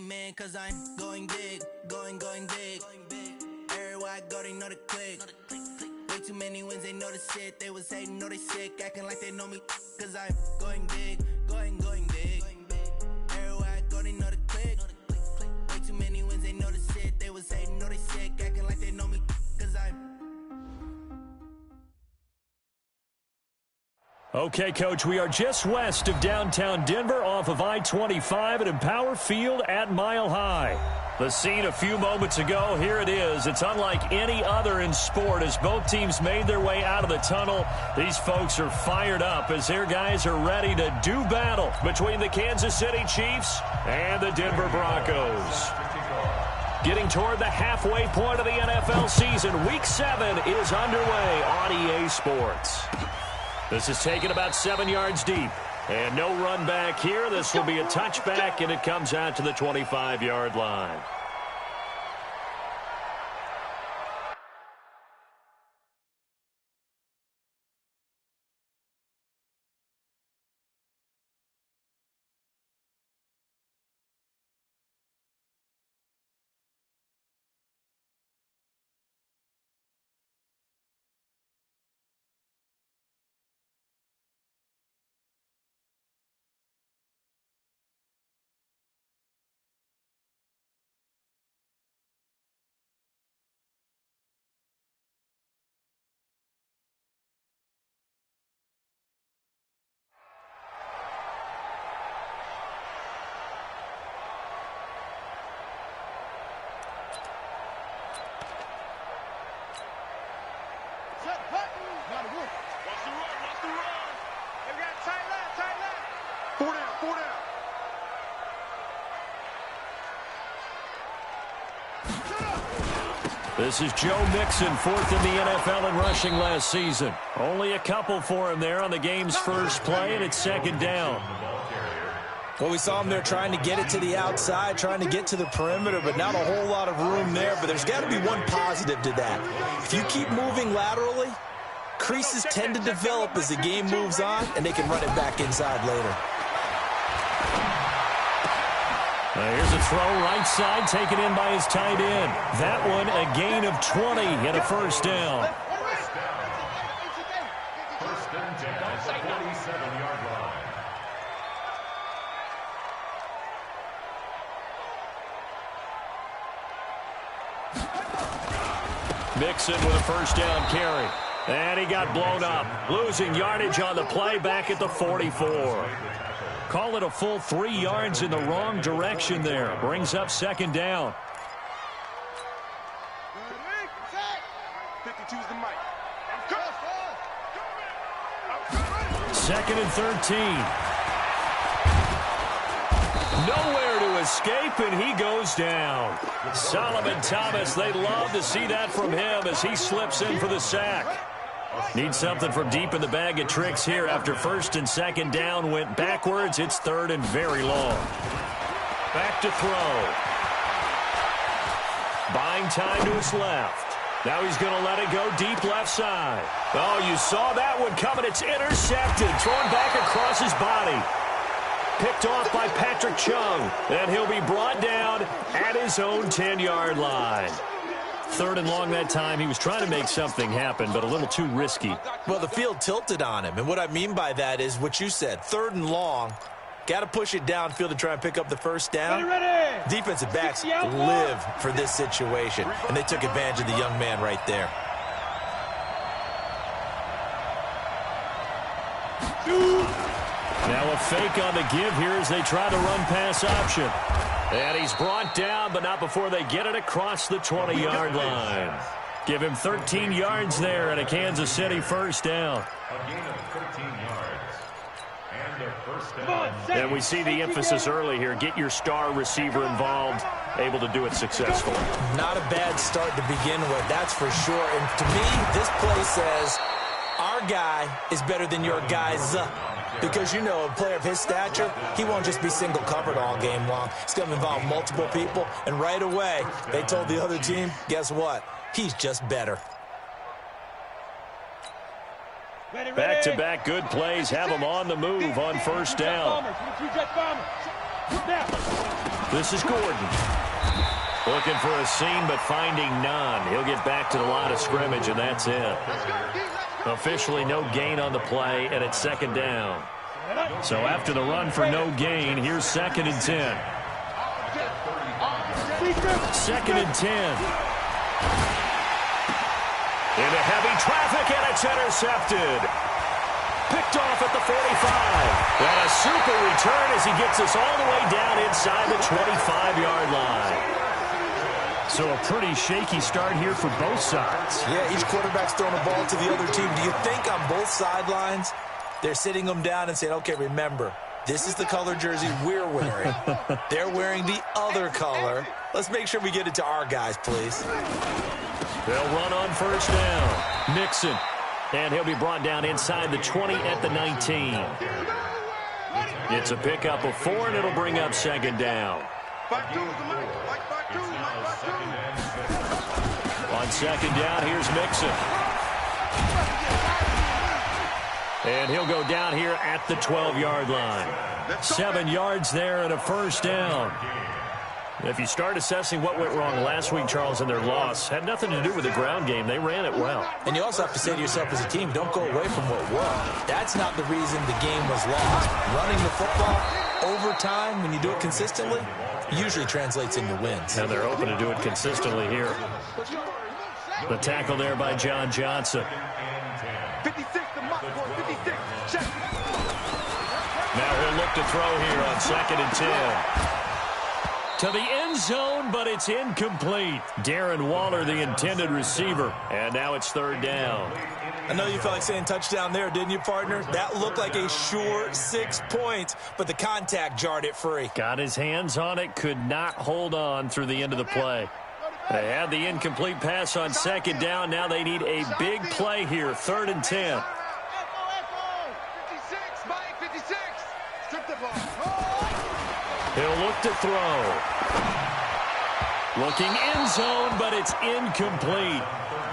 man, cause I'm going big, going big. Everywhere I go, they know the click. Way too many wins, they know the shit. They was hating, know they sick, acting like they know me, cause I'm going big, going big. Everywhere I go, they know the click. Way too many wins, they know the shit. They was hating, know they sick, acting like they know me, cause I'm. Okay, Coach, we are just west of downtown Denver off of I-25 at Empower Field at Mile High. The scene a few moments ago, here it is. It's unlike any other in sport as both teams made their way out of the tunnel. These folks are fired up as their guys are ready to do battle between the Kansas City Chiefs and the Denver Broncos. Getting toward the halfway point of the NFL season, Week 7 is underway on EA Sports. This is taken about 7 yards deep. And no run back here. This will be a touchback, and it comes out to the 25-yard line. This is Joe Mixon, fourth in the NFL in rushing last season. Only a couple for him there on the game's first play, and it's second down. Well, we saw him there trying to get it to the outside, trying to get to the perimeter, but not a whole lot of room there. But there's got to be one positive to that. If you keep moving laterally, creases tend to develop as the game moves on, and they can run it back inside later. Here's a throw right side taken in by his tight end. That one a gain of 20 and a first down. First and 10 at the 47-yard line. Mixon with a first down carry. And he got blown up. Losing yardage on the play back at the 44. Call it a full 3 yards in the wrong direction there. Brings up second down. 52's the mic. Second and 13. Nowhere to escape, and he goes down. Solomon Thomas, they'd love to see that from him as he slips in for the sack. Need something from deep in the bag of tricks here after first and second down went backwards. It's third and very long. Back to throw. Buying time to his left. Now he's going to let it go deep left side. Oh, you saw that one coming. It's intercepted. Thrown back across his body. Picked off by Patrick Chung. And he'll be brought down at his own 10-yard line. Third and long that time. He was trying to make something happen, but a little too risky. Well, the field tilted on him, and what I mean by that is what you said. Third and long, got to push it downfield to try and pick up the first down. Ready. Defensive backs live for this situation, and they took advantage of the young man right there. Now a fake on the give here as they try to run pass option. And he's brought down, but not before they get it across the 20-yard line. Give him 13 yards there and a Kansas City first down. A gain of 13 yards. And a first down. And we see the emphasis early here. Get your star receiver involved, able to do it successfully. Not a bad start to begin with, that's for sure. And to me, this play says our guy is better than your guy's. Because, you know, a player of his stature, he won't just be single covered all game long. It's going to involve multiple people. And right away, they told the other team, guess what? He's just better. Back-to-back good plays have him on the move on first down. This is Gordon. Looking for a seam, but finding none. He'll get back to the line of scrimmage, and that's it. Officially no gain on the play, and it's second down. So after the run for no gain, here's 2nd and 10. 2nd and 10. Into heavy traffic, and it's intercepted. Picked off at the 45. And a super return as he gets us all the way down inside the 25-yard line. So a pretty shaky start here for both sides. Yeah, each quarterback's throwing a ball to the other team. Do you think on both sidelines they're sitting them down and saying, okay, remember, this is the color jersey we're wearing. They're wearing the other color. Let's make sure we get it to our guys, please. They'll run on first down. Mixon. And he'll be brought down inside the 20 at the 19. It's a pickup of 4, and it'll bring up 2nd down. On 2nd down, here's Mixon. And he'll go down here at the 12-yard line. 7 yards there and a first down. If you start assessing what went wrong last week, Charles, in their loss, had nothing to do with the ground game. They ran it well. And you also have to say to yourself as a team, don't go away from what worked. That's not the reason the game was lost. Running the football over time, when you do it consistently, usually translates into wins. And they're hoping to do it consistently here. The tackle there by John Johnson. 56 to Mark, 56. Check. Now he'll look to throw here on 2nd and 10. To the end zone, but it's incomplete. Darren Waller, the intended receiver. And now it's 3rd down. I know you felt like saying touchdown there, didn't you, partner? That looked like a sure 6 points, but the contact jarred it free. Got his hands on it, could not hold on through the end of the play. They had the incomplete pass on 2nd down. Now they need a big play here, 3rd and 10. 56, Mike, 56. Strip the ball. He'll look to throw. Looking end zone, but it's incomplete.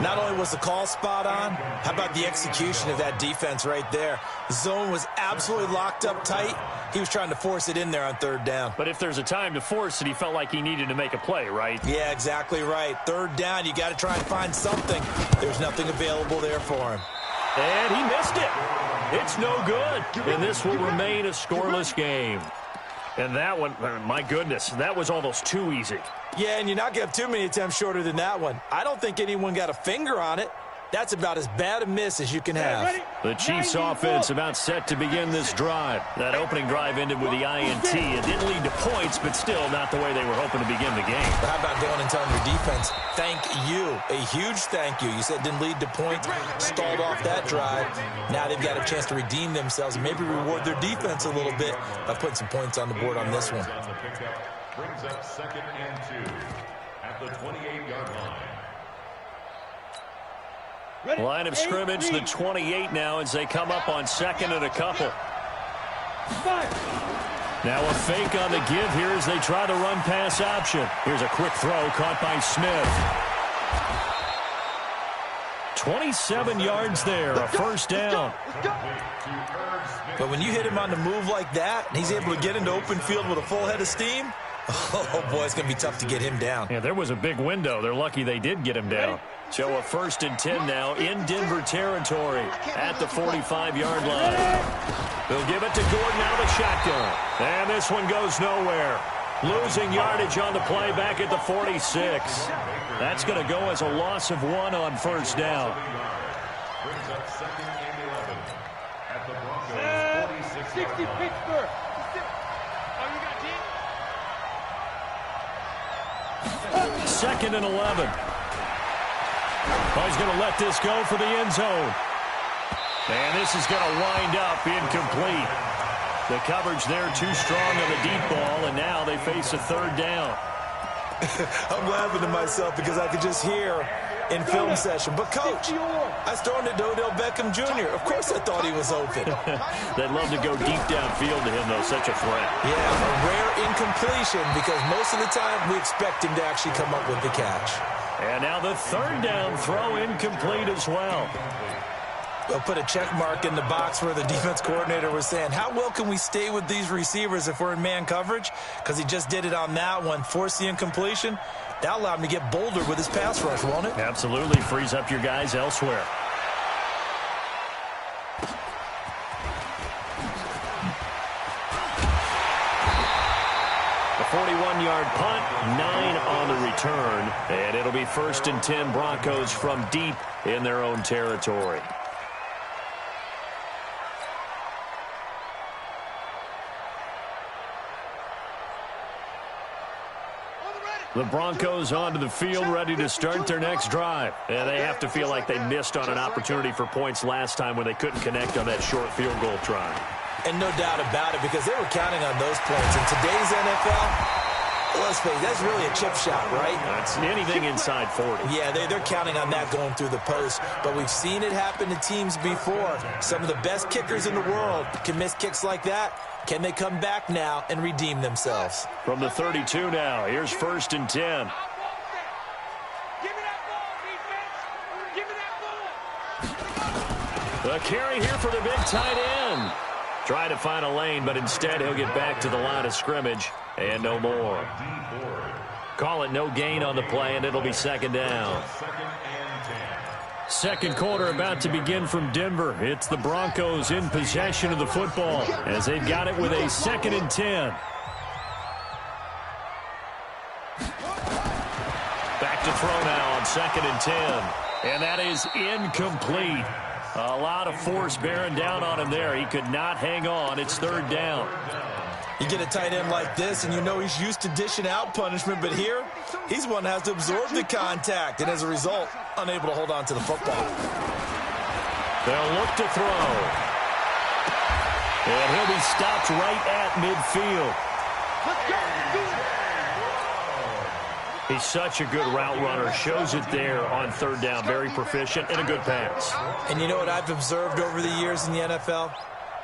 Not only was the call spot on, how about the execution of that defense right there? The zone was absolutely locked up tight. He was trying to force it in there on 3rd down. But if there's a time to force it, he felt like he needed to make a play, right? Yeah, exactly right. 3rd down, you got to try and find something. There's nothing available there for him. And he missed it. It's no good. And this will remain a scoreless game. And that one, my goodness, that was almost too easy. Yeah, and you're not going to have too many attempts shorter than that one. I don't think anyone got a finger on it. That's about as bad a miss as you can have. The Chiefs offense about set to begin this drive. That opening drive ended with the INT. It didn't lead to points, but still not the way they were hoping to begin the game. But how about going and telling your defense, thank you, a huge thank you. You said it didn't lead to points, stalled off that drive. Now they've got a chance to redeem themselves and maybe reward their defense a little bit by putting some points on the board on this one. Brings up 2nd and 2 at the 28-yard line. Line of scrimmage, the 28 now as they come up on 2nd and a couple. Now a fake on the give here as they try the run-pass option. Here's a quick throw caught by Smith. 27 yards there, a first down. But when you hit him on the move like that, and he's able to get into open field with a full head of steam, oh boy, it's going to be tough to get him down. Yeah, there was a big window. They're lucky they did get him down. So a 1st and 10 now in Denver territory at the 45-yard line. They'll give it to Gordon out of the shotgun. And this one goes nowhere. Losing yardage on the play back at the 46. That's going to go as a loss of 1 on first down. Brings up 2nd and 11 at the Broncos' 46-yard line. Pittsburgh. Oh, you got 2nd and 11. Oh, he's going to let this go for the end zone. And this is going to wind up incomplete. The coverage there too strong on the deep ball, and now they face a 3rd down. I'm laughing to myself because I could just hear in film session. But, Coach, I was throwing it to Odell Beckham Jr. Of course I thought he was open. They'd love to go deep downfield to him, though. Such a threat. Yeah, a rare incompletion because most of the time we expect him to actually come up with the catch. And now the 3rd down throw incomplete as well. They'll put a check mark in the box where the defense coordinator was saying, how well can we stay with these receivers if we're in man coverage? Because he just did it on that one, forced the incompletion. That allowed him to get bolder with his pass rush, won't it? Absolutely. Frees up your guys elsewhere. A 41-yard punt, 9 on the return, and it'll be 1st and 10 Broncos from deep in their own territory. The Broncos onto the field, ready to start their next drive. And they have to feel like they missed on an opportunity for points last time when they couldn't connect on that short field goal try. And no doubt about it, because they were counting on those points. In today's NFL, let's face it, that's really a chip shot, right? That's anything inside 40. Yeah, they're counting on that going through the post. But we've seen it happen to teams before. Some of the best kickers in the world can miss kicks like that. Can they come back now and redeem themselves? From the 32 now, here's 1st and 10. Give me that ball, defense. Give me that ball. The carry here for the big tight end. Try to find a lane, but instead he'll get back to the line of scrimmage and no more. Call it no gain on the play, and it'll be 2nd down. Second quarter about to begin from Denver. It's the Broncos in possession of the football as they've got it with a 2nd and 10. Back to throw now on 2nd and 10. And that is incomplete. A lot of force bearing down on him there. He could not hang on. It's 3rd down. You get a tight end like this, and you know he's used to dishing out punishment, but here, he's one that has to absorb the contact, and as a result, unable to hold on to the football. They'll look to throw. And he'll be stopped right at midfield. Let's go. He's such a good route runner. Shows it there on 3rd down. Very proficient and a good pass. And you know what I've observed over the years in the NFL?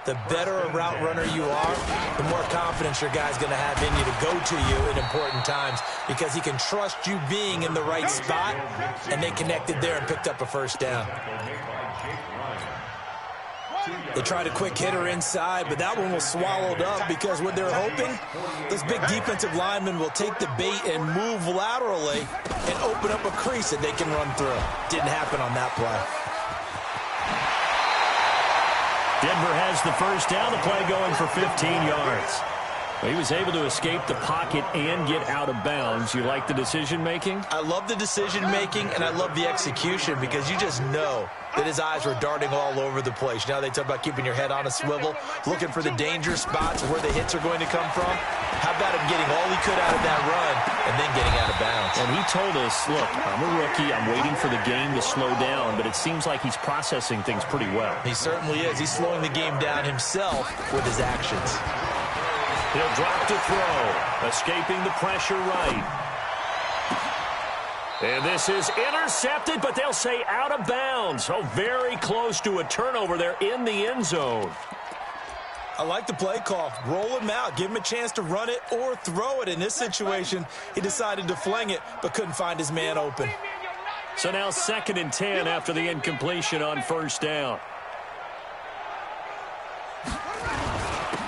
The better a route runner you are, the more confidence your guy's going to have in you to go to you in important times because he can trust you being in the right spot, and they connected there and picked up a 1st down. They tried a quick hitter inside, but that one was swallowed up because what they're hoping, this big defensive lineman will take the bait and move laterally and open up a crease that they can run through. Didn't happen on that play. Denver has the 1st down, the play going for 15 yards. He was able to escape the pocket and get out of bounds. You like the decision-making? I love the decision-making, and I love the execution because you just know that his eyes were darting all over the place. Now they talk about keeping your head on a swivel, looking for the danger spots where the hits are going to come from. How about him getting all he could out of that run and then getting out of bounds? And he told us, look, I'm a rookie. I'm waiting for the game to slow down, but it seems like he's processing things pretty well. He certainly is. He's slowing the game down himself with his actions. He'll drop to throw, escaping the pressure right. And this is intercepted, but they'll say out of bounds. Oh, very close to a turnover there in the end zone. I like the play call. Roll him out. Give him a chance to run it or throw it. In this situation, he decided to fling it, but couldn't find his man open. So now 2nd and 10 after the incompletion on 1st down.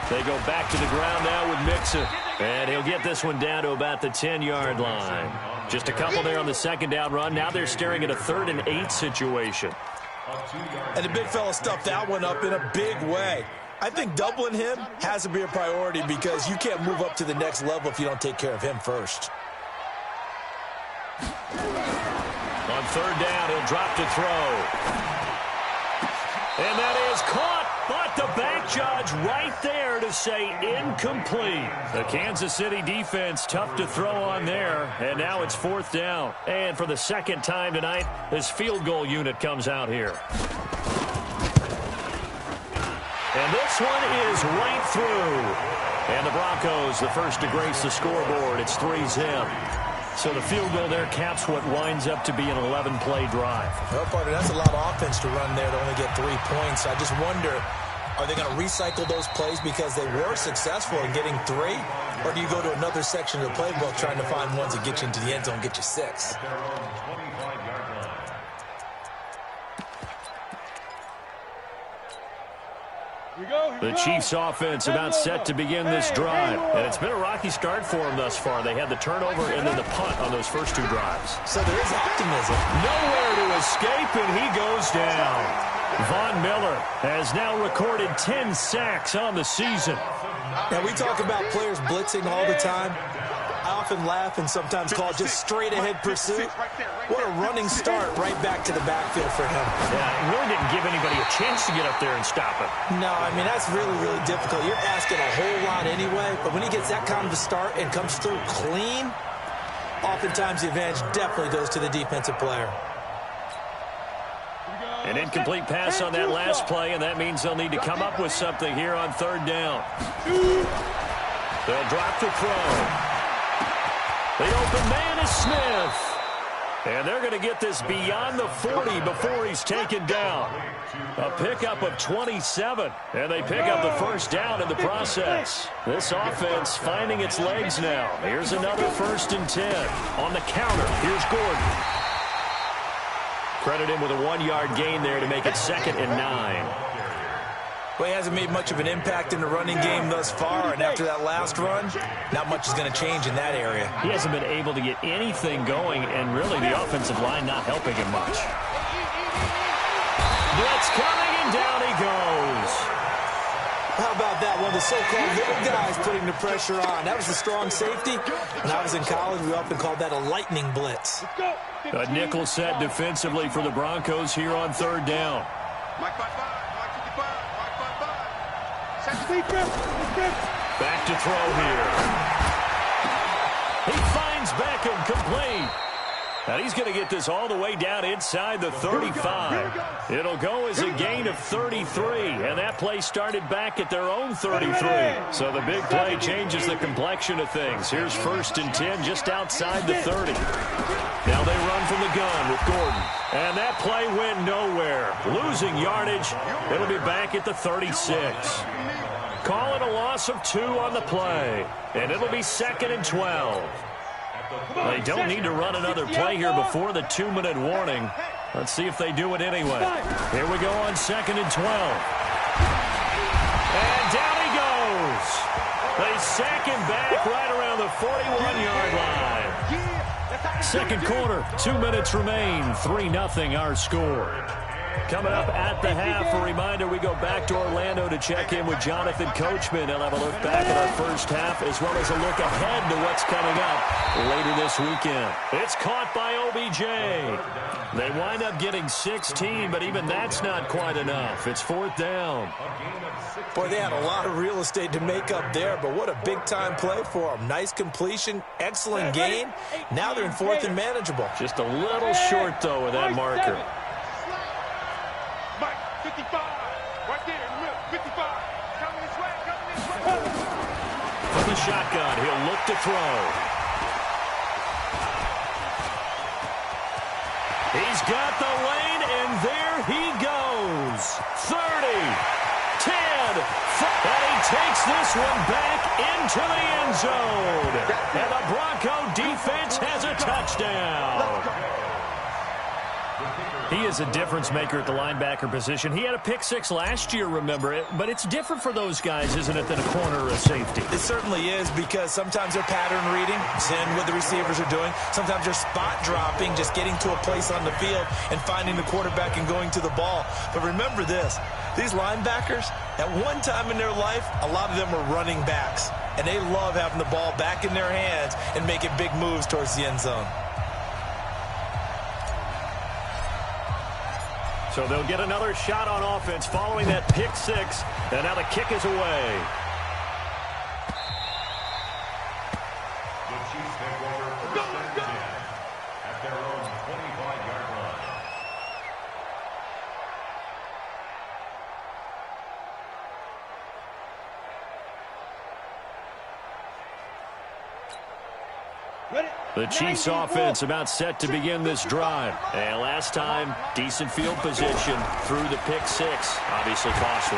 They go back to the ground now with Mixon. And he'll get this one down to about the 10-yard line. Just a couple there on the 2nd down run. Now they're staring at a 3rd and 8 situation. And the big fella stuffed that one up in a big way. I think doubling him has to be a priority because you can't move up to the next level if you don't take care of him first. On 3rd down, he'll drop to throw. And that is caught. But the back judge right there to say incomplete. The Kansas City defense tough to throw on there. And now it's 4th down. And for the 2nd time tonight, this field goal unit comes out here. And this one is right through. And the Broncos, the first to grace the scoreboard. It's 3-zip. So the field goal there caps what winds up to be an 11-play drive. Well, partner, that's a lot of offense to run there to only get 3 points. I just wonder, are they going to recycle those plays because they were successful in getting 3? Or do you go to another section of the playbook trying to find ones that get you into the end zone and get you 6? The Chiefs offense about set to begin this drive. And it's been a rocky start for them thus far. They had the turnover and then the punt on those first two drives. So there is optimism. Nowhere to escape, and he goes down. Von Miller has now recorded 10 sacks on the season. Now, we talk about players blitzing all the time. I often laugh and sometimes call just straight-ahead pursuit. What a running start right back to the backfield for him. Yeah, it really didn't give anybody a chance to get up there and stop it. No, I mean, that's really, really difficult. You're asking a whole lot anyway, but when he gets that kind of a start and comes through clean, oftentimes the advantage definitely goes to the defensive player. An incomplete pass on that last play, and that means they'll need to come up with something here on third down. They'll drop the throw. The open man is Smith. And they're going to get this beyond the 40 before he's taken down. A pickup of 27, and they pick up the first down in the process. This offense finding its legs now. Here's another 1st and 10. On the counter, here's Gordon. Credit him with a 1-yard gain there to make it 2nd and 9. Well, he hasn't made much of an impact in the running game thus far, and after that last run, not much is going to change in that area. He hasn't been able to get anything going, and really the offensive line not helping him much. Blitz coming, and down he goes. How about that? One of the so-called little guys putting the pressure on. That was the strong safety. When I was in college, we often called that a lightning blitz. A nickel set defensively for the Broncos here on third down. Back to throw here. He finds Beckham complete. And he's going to get this all the way down inside the 35. It'll go as a gain of 33. And that play started back at their own 33. So the big play changes the complexion of things. Here's 1st and 10 just outside the 30. Now they run from the gun with Gordon. And that play went nowhere. Losing yardage. It'll be back at the 36. Call it a loss of 2 on the play. And it'll be 2nd and 12. They don't need to run another play here before the 2-minute warning. Let's see if they do it anyway. Here we go on 2nd and 12. And down he goes. They sack him back right around the 41-yard line. Second quarter, 2 minutes remain. 3-0 our score. Coming up at the half, a reminder, we go back to Orlando to check in with Jonathan Coachman. He'll have a look back at our first half as well as a look ahead to what's coming up later this weekend. It's caught by OBJ. They wind up getting 16, but even that's not quite enough. It's 4th down. Boy, they had a lot of real estate to make up there, but what a big-time play for them. Nice completion, excellent gain. Now they're in 4th and manageable. Just a little short, though, with that marker. 55, right there in the middle, 55. Coming this way, coming this way. From the shotgun, he'll look to throw. He's got the lane, and there he goes. 30, 10, 5, and he takes this one back into the end zone. And the Bronco defense has a touchdown. He is a difference maker at the linebacker position. He had a pick 6 last year, remember it, but it's different for those guys, isn't it, than a corner or a safety? It certainly is, because sometimes they're pattern reading, seeing what the receivers are doing. Sometimes they're spot dropping, just getting to a place on the field and finding the quarterback and going to the ball. But remember this, these linebackers, at one time in their life, a lot of them are running backs, and they love having the ball back in their hands and making big moves towards the end zone. So they'll get another shot on offense following that pick 6, and now the kick is away. The Chiefs take over 1st and 10 at their own 25-yard line. The Chiefs offense about set to begin this drive. And last time, decent field position through the pick 6. Obviously costly.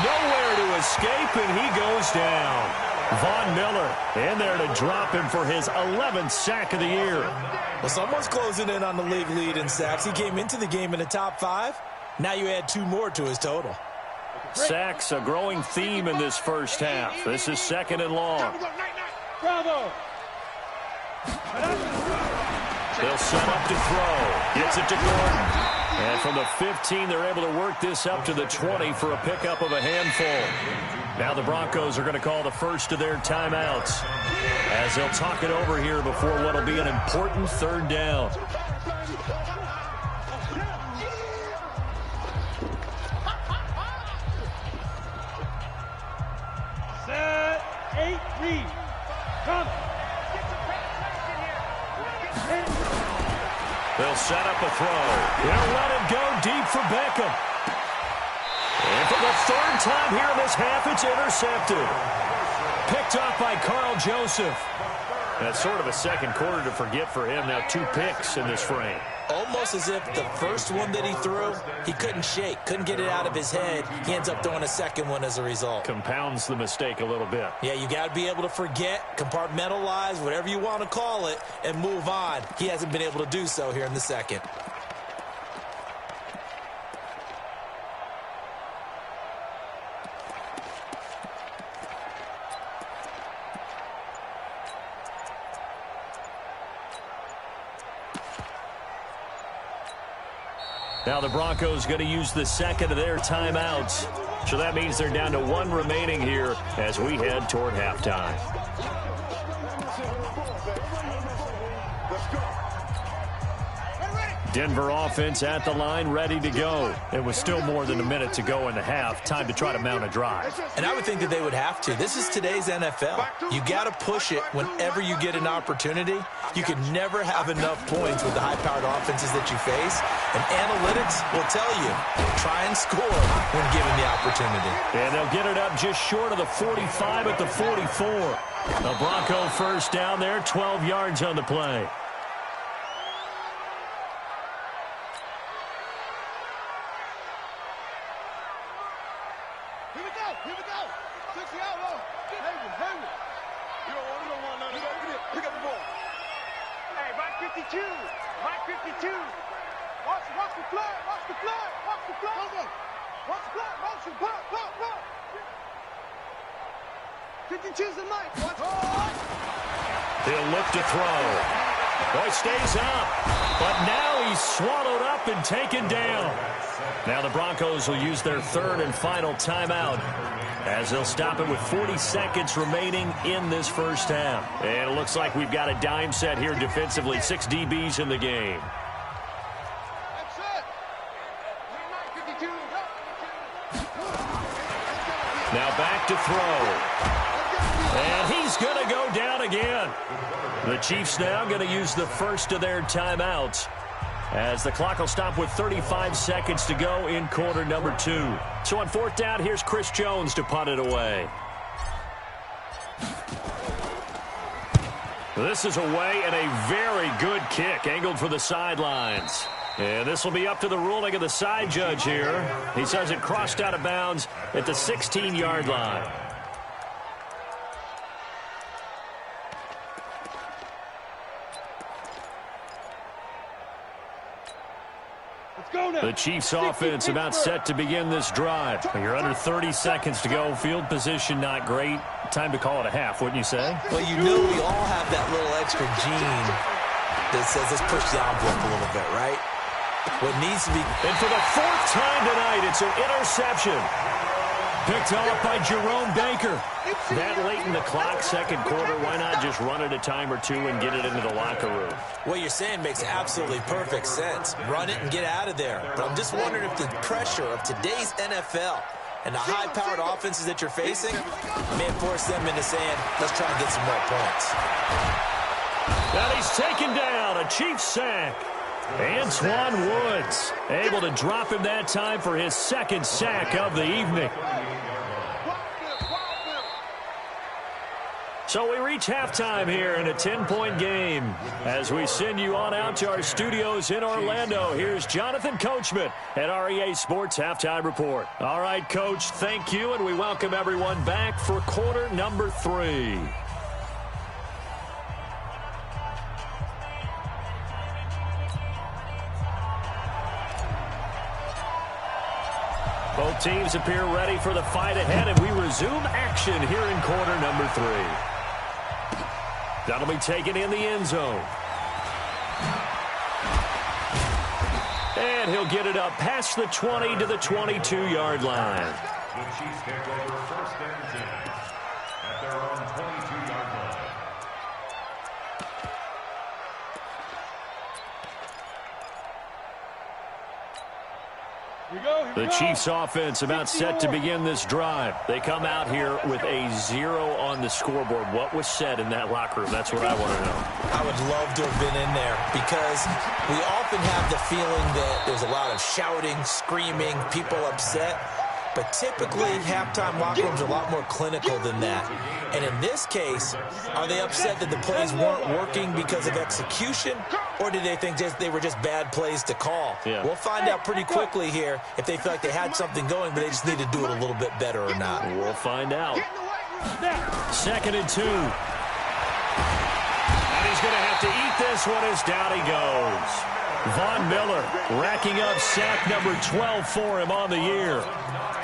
Nowhere to escape, and he goes down. Von Miller in there to drop him for his 11th sack of the year. Well, someone's closing in on the league lead in sacks. He came into the game in the top 5. Now you add 2 more to his total. Sacks a growing theme in this first half. This is 2nd and long. Bravo. They'll set up to throw. Gets it to Gordon. And from the 15, they're able to work this up to the 20 for a pickup of a handful. Now the Broncos are going to call the first of their timeouts as they'll talk it over here before what will be an important 3rd down. Set, 8, read. Come. They'll set up a throw. They'll let it go deep for Beckham. And for the 3rd time here in this half, it's intercepted. Picked off by Carl Joseph. That's sort of a second quarter to forget for him. Now 2 picks in this frame. Almost as if the first one that he threw, he couldn't shake, couldn't get it out of his head. He ends up throwing a second one as a result. Compounds the mistake a little bit. Yeah, you got to be able to forget, compartmentalize, whatever you want to call it, and move on. He hasn't been able to do so here in the second. Now the Broncos going to use the 2nd of their timeouts. So that means they're down to 1 remaining here as we head toward halftime. Denver offense at the line, ready to go. It was still more than a minute to go in the half. Time to try to mount a drive. And I would think that they would have to. This is today's NFL. You got to push it whenever you get an opportunity. You can never have enough points with the high-powered offenses that you face. And analytics will tell you, try and score when given the opportunity. And they'll get it up just short of the 45 at the 44. The Bronco first down there, 12 yards on the play. He'll look to throw. Boy, stays up. But now he's swallowed up and taken down. Now the Broncos will use their 3rd and final timeout as they'll stop it with 40 seconds remaining in this first half. And it looks like we've got a dime set here defensively. 6 DBs in the game. Now back to throw. And he's going to go down again. The Chiefs now going to use the first of their timeouts as the clock will stop with 35 seconds to go in quarter number 2. So on 4th down, here's Chris Jones to punt it away. This is away and a very good kick angled for the sidelines. And this will be up to the ruling of the side judge here. He says it crossed out of bounds at the 16-yard line. The Chiefs offense about set to begin this drive. You're under 30 seconds to go. Field position not great. Time to call it a half, wouldn't you say? Well, you know we all have that little extra gene that says let's push the envelope a little bit, right? What needs to be... And for the 4th time tonight, it's an interception. Picked off by Jerome Baker. That late in the clock, second quarter, why not just run it a time or 2 and get it into the locker room? What you're saying makes absolutely perfect sense. Run it and get out of there. But I'm just wondering if the pressure of today's NFL and the high-powered offenses that you're facing may force them into saying, let's try and get some more points. Now he's taken down, a Chiefs sack. Antoine Woods able to drop him that time for his 2nd sack of the evening. So we reach halftime here in a 10-point game. As we send you on out to our studios in Orlando, here's Jonathan Coachman at REA Sports Halftime Report. All right, Coach, thank you, and we welcome everyone back for quarter number 3. Both teams appear ready for the fight ahead, and we resume action here in quarter number 3. That'll be taken in the end zone. And he'll get it up past the 20 to the 22-yard line. The Chiefs take over first and 10 at their own 22-yard line. The Chiefs offense about set to begin this drive. They come out here with a 0 on the scoreboard. What was said in that locker room? That's what I want to know. I would love to have been in there because we often have the feeling that there's a lot of shouting, screaming, people upset. But typically, halftime locker rooms are a lot more clinical than that. And in this case, are they upset that the plays weren't working because of execution? Or did they think they were just bad plays to call? Yeah. We'll find out pretty quickly here if they feel like they had something going, but they just need to do it a little bit better or not. We'll find out. 2nd and 2. And he's going to have to eat this one as down he goes. Von Miller racking up sack number 12 for him on the year.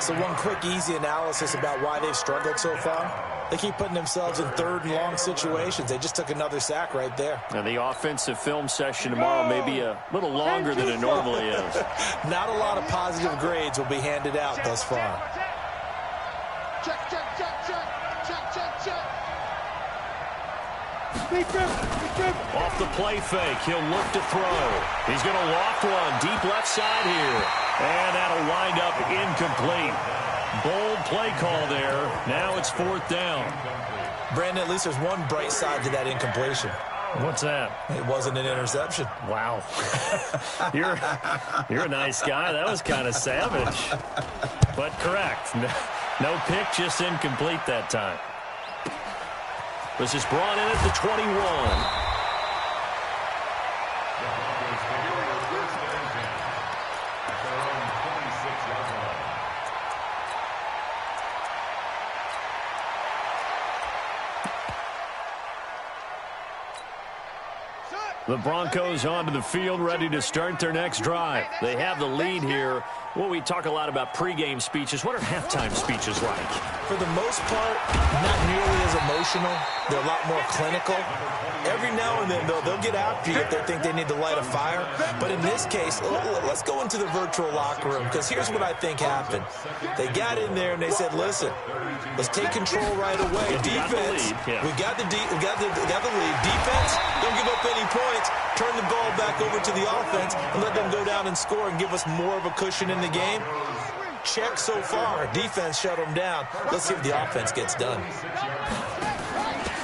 So one quick, easy analysis about why they've struggled so far. They keep putting themselves in 3rd and long situations. They just took another sack right there. And the offensive film session tomorrow may be a little longer than it normally is. Not a lot of positive grades will be handed out thus far. Check, check, check, check, check, check, check. Off the play fake, he'll look to throw. He's going to loft one deep left side here. And that'll wind up incomplete. Bold play call there. Now it's 4th down. Brandon, at least there's one bright side to that incompletion. What's that? It wasn't an interception. Wow. You're a nice guy. That was kind of savage. But correct. No pick, just incomplete that time. This is brought in at the 21. The Broncos onto the field, ready to start their next drive. They have the lead here. Well, we talk a lot about pregame speeches. What are halftime speeches like? For the most part, not nearly as emotional. They're a lot more clinical. Every now and then, though, they'll get after you if they think they need to light a fire. But in this case, let's go into the virtual locker room, because here's what I think happened. They got in there and they said, listen, let's take control right away. Defense, we got the lead. Defense, don't give up any points. Turn the ball back over to the offense and let them go down and score and give us more of a cushion in the game. Check so far. Defense shut them down. Let's see if the offense gets done.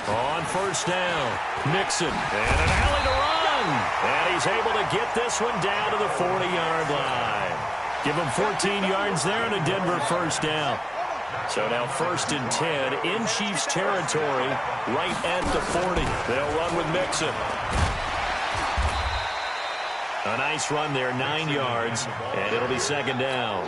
On 1st down, Mixon, and an alley to run. And he's able to get this one down to the 40-yard line. Give him 14 yards there and a Denver 1st down. So now 1st and 10 in Chiefs territory, right at the 40. They'll run with Mixon. A nice run there, 9 yards, and it'll be 2nd down.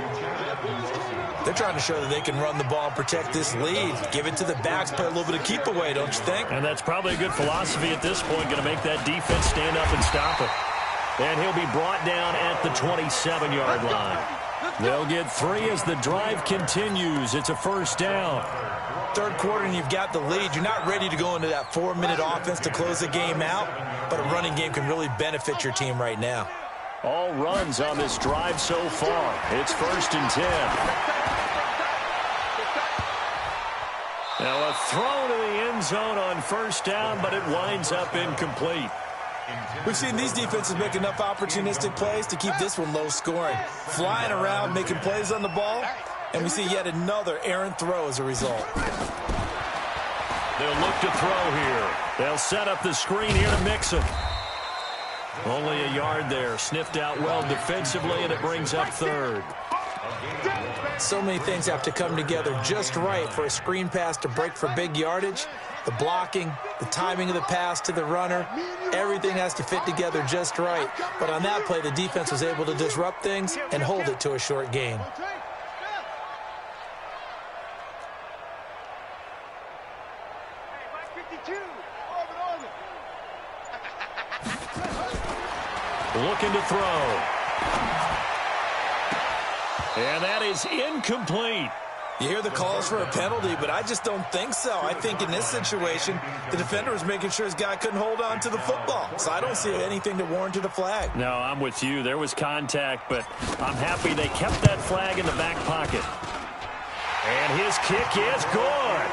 They're trying to show that they can run the ball and protect this lead. Give it to the backs, play a little bit of keep away, don't you think? And that's probably a good philosophy at this point, going to make that defense stand up and stop it. And he'll be brought down at the 27-yard line. They'll get 3 as the drive continues. It's a 1st down. 3rd quarter and you've got the lead. You're not ready to go into that 4-minute offense to close the game out, but a running game can really benefit your team right now. All runs on this drive so far. It's 1st and 10. Now a throw to the end zone on 1st down, but it winds up incomplete. We've seen these defenses make enough opportunistic plays to keep this one low scoring. Flying around, making plays on the ball, and we see yet another errant throw as a result. They'll look to throw here. They'll set up the screen here to Mixon. Only a yard there. Sniffed out well defensively, and it brings up 3rd. So many things have to come together just right for a screen pass to break for big yardage. The blocking, the timing of the pass to the runner, everything has to fit together just right. But on that play, the defense was able to disrupt things and hold it to a short gain. Looking to throw. And that is incomplete. You hear the calls for a penalty, but I just don't think so. I think in this situation, the defender was making sure his guy couldn't hold on to the football. So I don't see anything to warrant a flag. No, I'm with you. There was contact, but I'm happy they kept that flag in the back pocket. And his kick is good.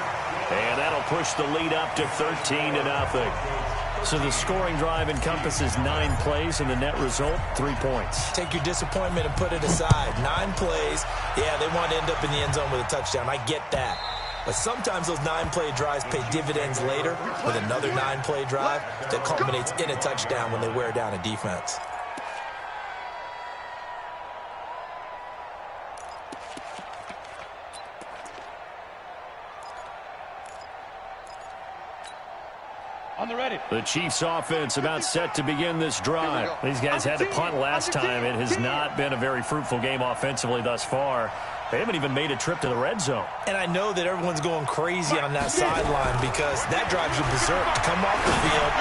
And that'll push the lead up to 13-0. So the scoring drive encompasses 9 plays, and the net result, 3 points. Take your disappointment and put it aside. 9 plays. Yeah, they want to end up in the end zone with a touchdown. I get that. But sometimes those 9-play drives pay dividends later with another 9-play drive that culminates in a touchdown when they wear down a defense. On the ready. The Chiefs offense about set to begin this drive. These guys had to punt last time. It has not been a very fruitful game offensively thus far. They haven't even made a trip to the red zone. And I know that everyone's going crazy on that sideline because that drives you berserk to come off the field,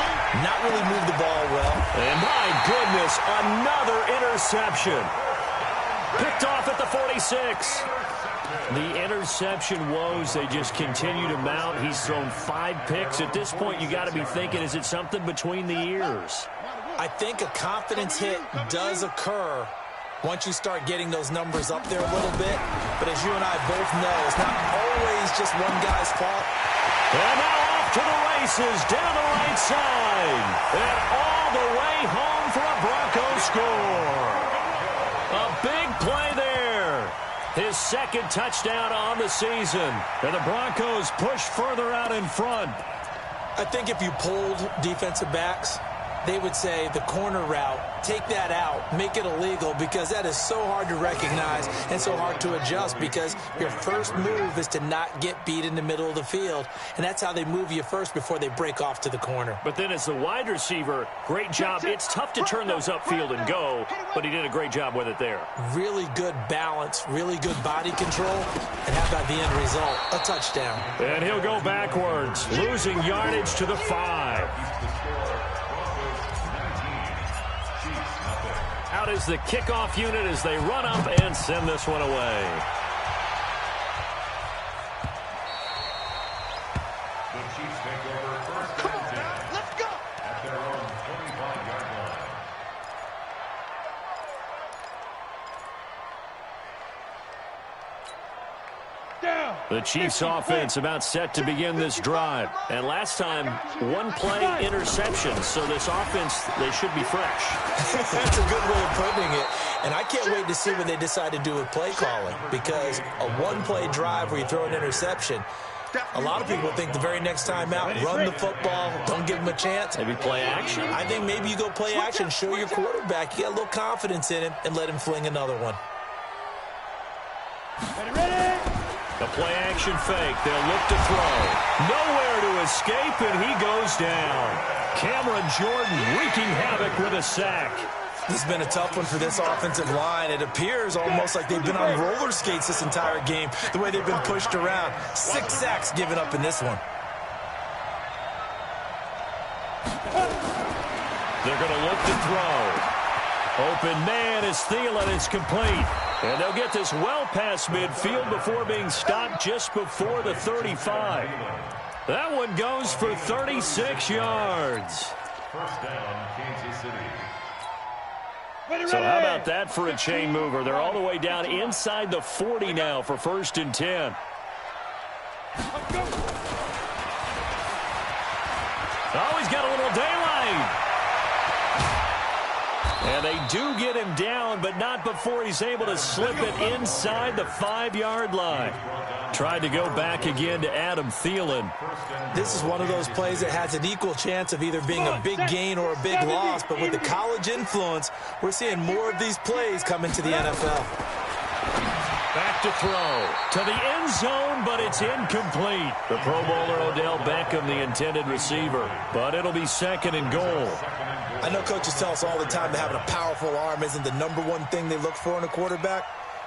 not really move the ball well. And my goodness, another interception. Picked off at the 46. The interception woes, they just continue to mount. He's thrown 5 picks. At this point, you got to be thinking, is it something between the ears? I think a confidence hit does occur once you start getting those numbers up there a little bit. But as you and I both know, it's not always just one guy's fault. And now off to the races, down the right side. And all the way home for a Broncos score. A big play there. His second touchdown on the season. And the Broncos push further out in front. I think if you polled defensive backs, they would say the corner route, take that out, make it illegal, because that is so hard to recognize and so hard to adjust because your first move is to not get beat in the middle of the field. And that's how they move you first before they break off to the corner. But then as the wide receiver, great job. It's tough to turn those upfield and go, but he did a great job with it there. Really good balance, really good body control. And how about the end result? A touchdown. And he'll go backwards, losing yardage to the 5. Out is the kickoff unit as they run up and send this one away. The Chiefs take over first and 10. Let's go. At their own 25-yard line. Down. The Chiefs offense about set to begin this drive. And last time, 1-play interception. So this offense, they should be fresh. That's a good way of putting it. And I can't wait to see what they decide to do with play calling, because a 1-play drive where you throw an interception, a lot of people think the very next time out, run the football, don't give him a chance. Maybe play action. I think maybe you go play action, show your quarterback you got a little confidence in him, and let him fling another one. Ready. The play-action fake. They'll look to throw. Nowhere to escape, and he goes down. Cameron Jordan wreaking havoc with a sack. This has been a tough one for this offensive line. It appears almost like they've been on roller skates this entire game, the way they've been pushed around. 6 sacks given up in this one. They're going to look to throw. Open man is Thielen. It's complete. And they'll get this well past midfield before being stopped just before the 35. That one goes for 36 yards. First down, Kansas City. So how about that for a chain mover? They're all the way down inside the 40 now for 1st and 10. Oh, he's got a little daylight. And they do get him down, but not before he's able to slip it inside the 5-yard line. Tried to go back again to Adam Thielen. This is one of those plays that has an equal chance of either being a big gain or a big loss, but with the college influence, we're seeing more of these plays come into the NFL. Back to throw. To the end zone, but it's incomplete. The Pro Bowler Odell Beckham, the intended receiver. But it'll be 2nd and goal. I know coaches tell us all the time that having a powerful arm isn't the #1 thing they look for in a quarterback.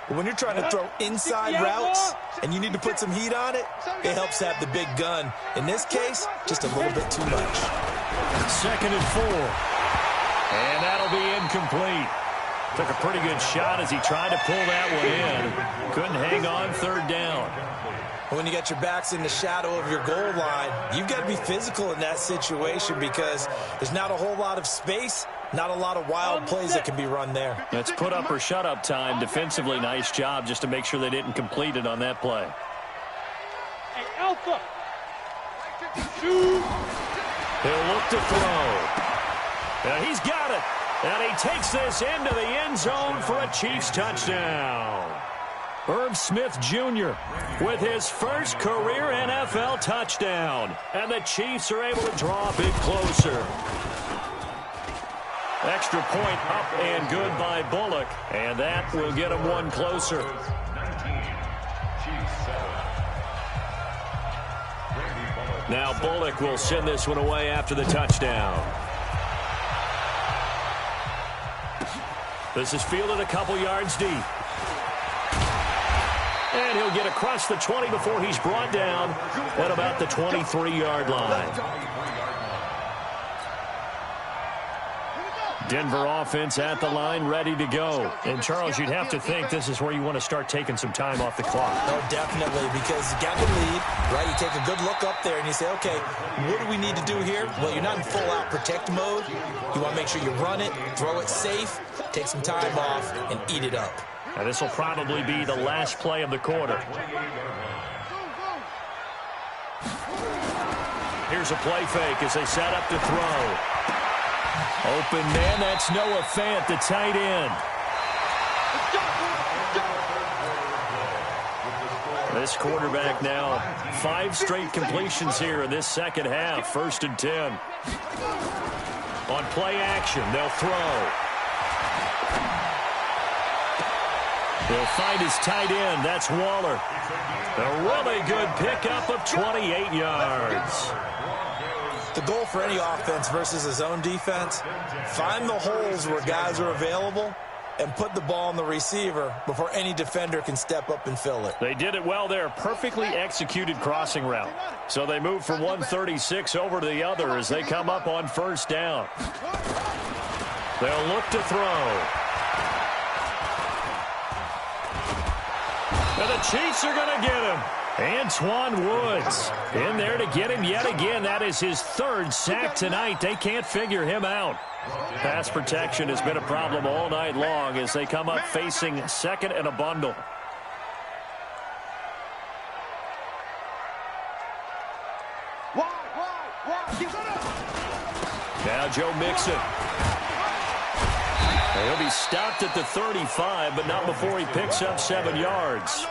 But when you're trying to throw inside routes and you need to put some heat on it, it helps have the big gun. In this case, just a little bit too much. 2nd and 4. And that'll be incomplete. Took a pretty good shot as he tried to pull that one in. Couldn't hang on third down. When you got your backs in the shadow of your goal line, you've got to be physical in that situation because there's not a whole lot of space, not a lot of wild plays that can be run there. That's put up or shut up time. Defensively, nice job just to make sure they didn't complete it on that play. Hey, Alpha. Shoot. He'll look to throw. And he's got it. And he takes this into the end zone for a Chiefs touchdown. Irv Smith Jr. with his first career NFL touchdown. And the Chiefs are able to draw a bit closer. Extra point up and good by Bullock. And that will get him one closer. 19, Chiefs 7. Now Bullock will send this one away after the touchdown. This is fielded a couple yards deep. And he'll get across the 20 before he's brought down at about the 23-yard line. Denver offense at the line, ready to go. And, Charles, you'd have to think this is where you want to start taking some time off the clock. Oh, definitely, because you got the lead, right? You take a good look up there and you say, okay, what do we need to do here? Well, you're not in full-out protect mode. You want to make sure you run it, throw it safe, take some time off, and eat it up. And this will probably be the last play of the quarter. Here's a play fake as they set up to throw. Open man, that's Noah Fant, the tight end. This quarterback now, 5 straight completions here in this second half, 1st and 10. On play action, they'll throw. He'll find his tight end. That's Waller. A really good pickup of 28 yards. The goal for any offense versus a zone defense, find the holes where guys are available and put the ball on the receiver before any defender can step up and fill it. They did it well there. Perfectly executed crossing route. So they move from 136 over to the other as they come up on 1st down. They'll look to throw. And the Chiefs are going to get him. Antoine Woods in there to get him yet again. That is his 3rd sack tonight. They can't figure him out. Pass protection has been a problem all night long as they come up facing 2nd and a bundle. Now Joe Mixon. He'll be stopped at the 35, but not before he picks up 7 yards.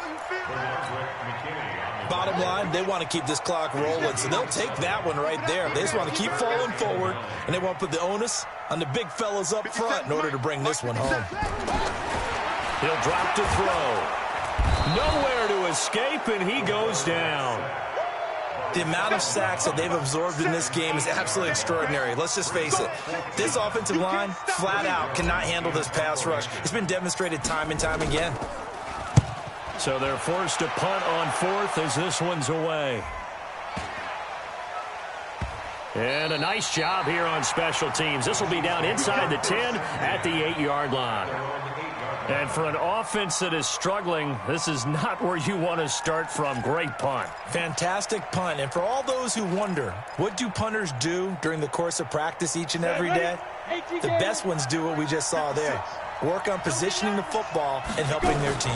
Bottom line, they want to keep this clock rolling, so they'll take that one right there. They just want to keep falling forward, and they want to put the onus on the big fellas up front in order to bring this one home. He'll drop to throw. Nowhere to escape, and he goes down. The amount of sacks that they've absorbed in this game is absolutely extraordinary. Let's just face it. This offensive line, flat out, cannot handle this pass rush. It's been demonstrated time and time again. So they're forced to punt on 4th as this one's away. And a nice job here on special teams. This will be down inside the 10 at the 8-yard line. And for an offense that is struggling, this is not where you want to start from. Great punt. Fantastic punt. And for all those who wonder, what do punters do during the course of practice each and every day? The best ones do what we just saw there. Work on positioning the football and helping their team.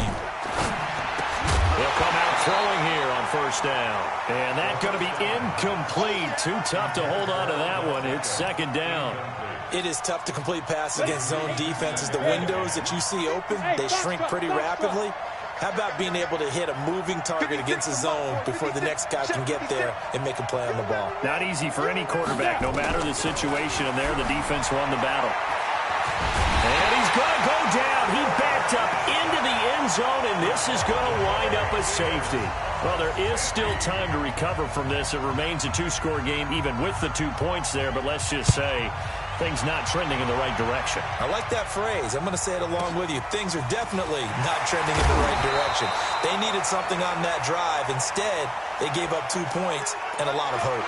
They'll come out throwing here on 1st down. And that's going to be incomplete. Too tough to hold on to that one. It's 2nd down. It is tough to complete passes against zone defenses. The windows that you see open, they shrink pretty rapidly. How about being able to hit a moving target against a zone before the next guy can get there and make a play on the ball? Not easy for any quarterback, no matter the situation. And there, the defense won the battle. And he's going to go down. He backed up into the end zone, and this is going to wind up a safety. Well, there is still time to recover from this. It remains a 2-score game, even with the 2 points there. But let's just say things not trending in the right direction. I like that phrase. I'm going to say it along with you. Things are definitely not trending in the right direction. They needed something on that drive. Instead, they gave up 2 points and a lot of hope.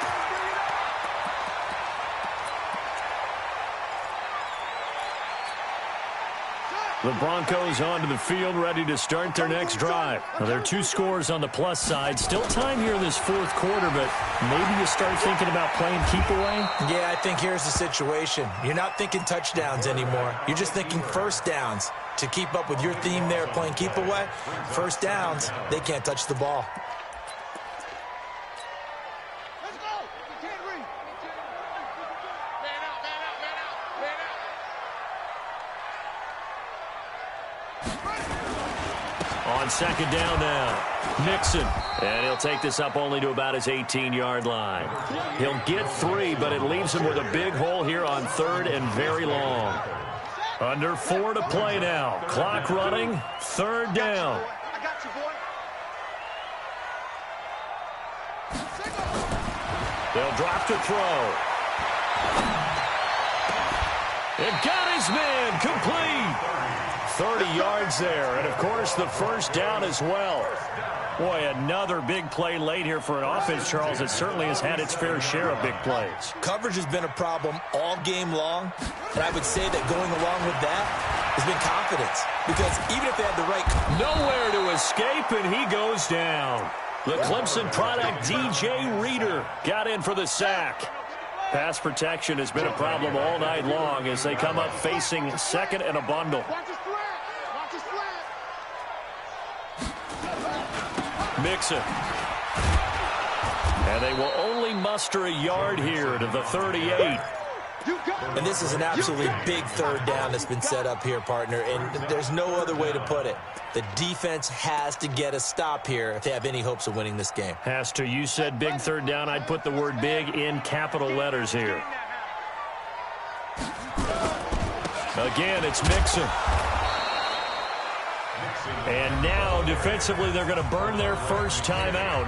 The Broncos onto the field, ready to start their next drive. Now, there are 2 scores on the plus side. Still time here in this 4th quarter, but maybe you start thinking about playing keep away? Yeah, I think here's the situation. You're not thinking touchdowns anymore. You're just thinking first downs. To keep up with your theme there, playing keep away, first downs, they can't touch the ball. Let's go. You can't read. Man out, man out, man out, man out. On 2nd down now, Mixon. And he'll take this up only to about his 18-yard line. He'll get 3, but it leaves him with a big hole here on 3rd and very long. Under 4 to play now. Clock running, 3rd down. I got you, boy. They'll drop to throw. It got his man complete. 30 yards there, and of course the first down as well. Boy, another big play late here for an offense, Charles, that certainly has had its fair share of big plays. Coverage has been a problem all game long, and I would say that going along with that has been confidence. Because even if they had the right... Nowhere to escape, and he goes down. The Clemson product, DJ Reader, got in for the sack. Pass protection has been a problem all night long as they come up facing 2nd and a bundle. Watch his flat. Watch his flat. Mixon. And they will only muster a yard here to the 38. And this is an absolutely big 3rd down that's been set up here, partner, and there's no other way to put it. The defense has to get a stop here if they have any hopes of winning this game. Has to. You said big 3rd down. I'd put the word big in capital letters here. Again, it's Mixon. And now, defensively, they're going to burn their first time out.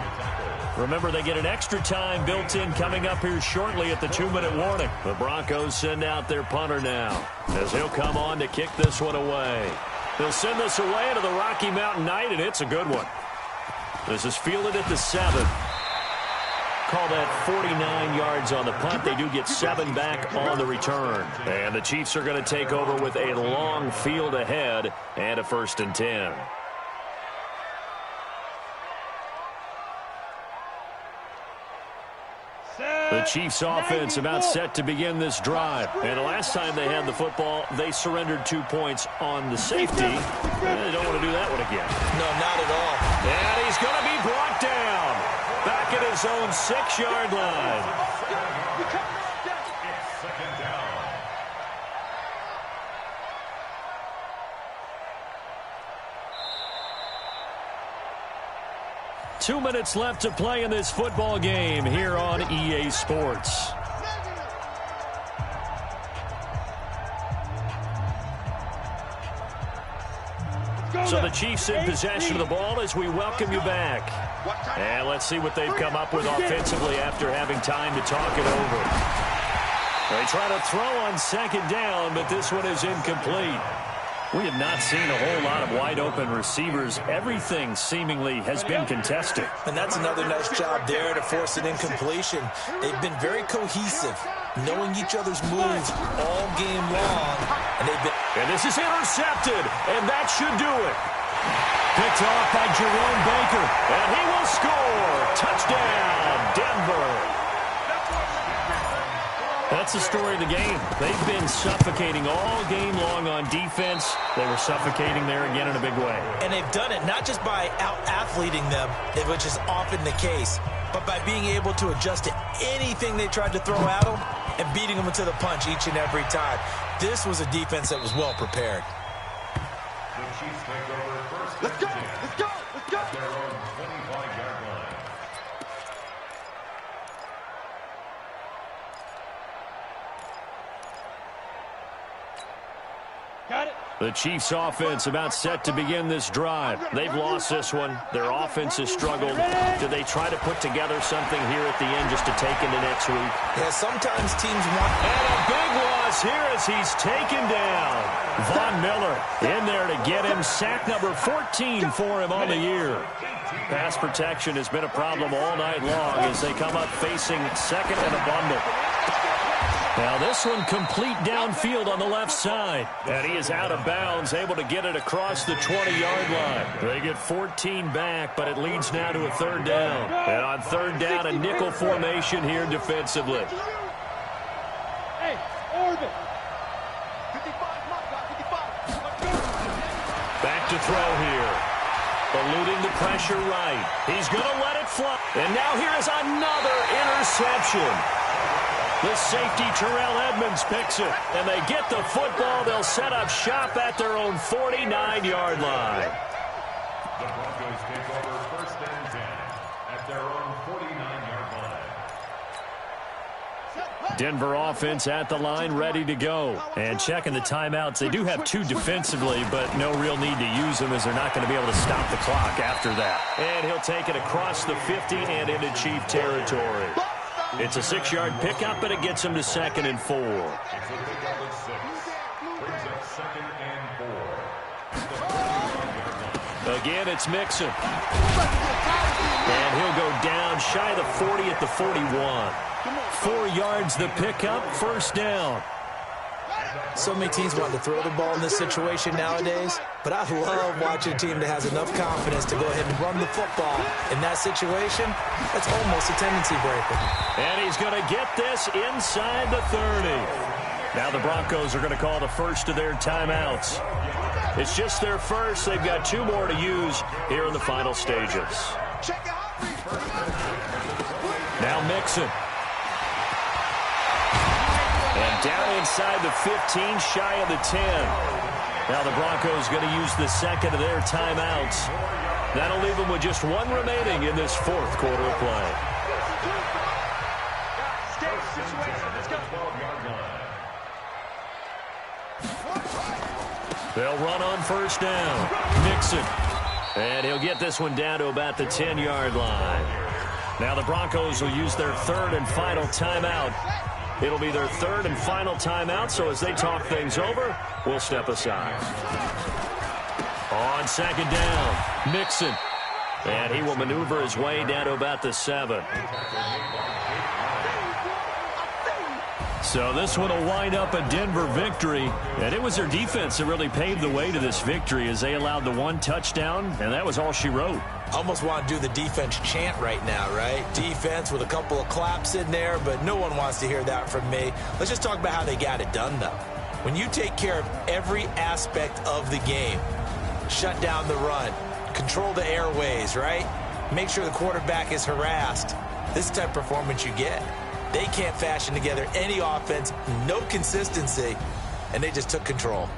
Remember, they get an extra time built in coming up here shortly at the 2-minute warning. The Broncos send out their punter now as he'll come on to kick this one away. They'll send this away to the Rocky Mountain Knight, and it's a good one. This is fielded at the 7. Call that 49 yards on the punt. They do get 7 back on the return. And the Chiefs are going to take over with a long field ahead and a 1st and 10. The Chiefs offense about set to begin this drive. And the last time they had the football, they surrendered 2 points on the safety. And they don't want to do that one again. No, not at all. And he's going to be brought down. Back at his own 6-yard line. 2 minutes left to play in this football game here on EA Sports. So the Chiefs in possession of the ball as we welcome you back. And let's see what they've come up with offensively after having time to talk it over. They try to throw on 2nd down, but this one is incomplete. We have not seen a whole lot of wide-open receivers. Everything seemingly has been contested. And that's another nice job there to force an incompletion. They've been very cohesive, knowing each other's moves all game long. And this is intercepted, and that should do it. Picked off by Jerome Baker, and he will score. Touchdown, Denver. That's the story of the game. They've been suffocating all game long on defense. They were suffocating there again in a big way. And they've done it not just by out-athleting them, which is often the case, but by being able to adjust to anything they tried to throw at them and beating them to the punch each and every time. This was a defense that was well prepared. The Chiefs take over first. Let's go! Let's go! Let's go! At their own 25-yard line. Got it. The Chiefs offense about set to begin this drive. They've lost this one. Their offense has struggled. Do they try to put together something here at the end just to take into next week? Yeah, sometimes teams want... And a big loss here as he's taken down. Von Miller in there to get him. Sack number 14 for him on the year. Pass protection has been a problem all night long as they come up facing 2nd and a bundle. Now this one complete downfield on the left side. And he is out of bounds, able to get it across the 20-yard line. They get 14 back, but it leads now to a third down. And on third down, a nickel formation here defensively. Hey, Orbit. 55, mark, 55. Back to throw here. Eluding the pressure right. He's going to let it fly. And now here is another interception. The safety, Terrell Edmonds, picks it. And they get the football. They'll set up shop at their own 49-yard line. The Broncos take over first and 10 at their own 49-yard line. Denver offense at the line, ready to go. And checking the timeouts. They do have two defensively, but no real need to use them as they're not going to be able to stop the clock after that. And he'll take it across the 50 and into Chief territory. It's a 6-yard pickup, but it gets him to 2nd and 4. It's a pickup at 6. Brings up 2nd and 4. Again, it's Mixon. And he'll go down shy of the 40 at the 41. 4 yards the pickup, first down. So many teams want to throw the ball in this situation nowadays, but I love watching a team that has enough confidence to go ahead and run the football. In that situation, that's almost a tendency breaker. And he's going to get this inside the 30. Now the Broncos are going to call the first of their timeouts. It's just their first. They've got 2 more to use here in the final stages. Now Mixon. And down inside the 15, shy of the 10. Now the Broncos going to use the second of their timeouts. That'll leave them with just 1 remaining in this 4th quarter of play. They'll run on first down. Mixon. And he'll get this one down to about the 10-yard line. Now the Broncos will use their 3rd and final timeout. It'll be their 3rd and final timeout, so as they talk things over, we'll step aside. On 2nd down, Mixon. And he will maneuver his way down to about the 7. So this one will wind up a Denver victory. And it was their defense that really paved the way to this victory as they allowed the 1 touchdown, and that was all she wrote. Almost want to do the defense chant right now, right? Defense with a couple of claps in there, but no one wants to hear that from me. Let's just talk about how they got it done, though. When you take care of every aspect of the game, shut down the run, control the airways, right? Make sure the quarterback is harassed. This type of performance you get. They can't fashion together any offense, no consistency, and they just took control.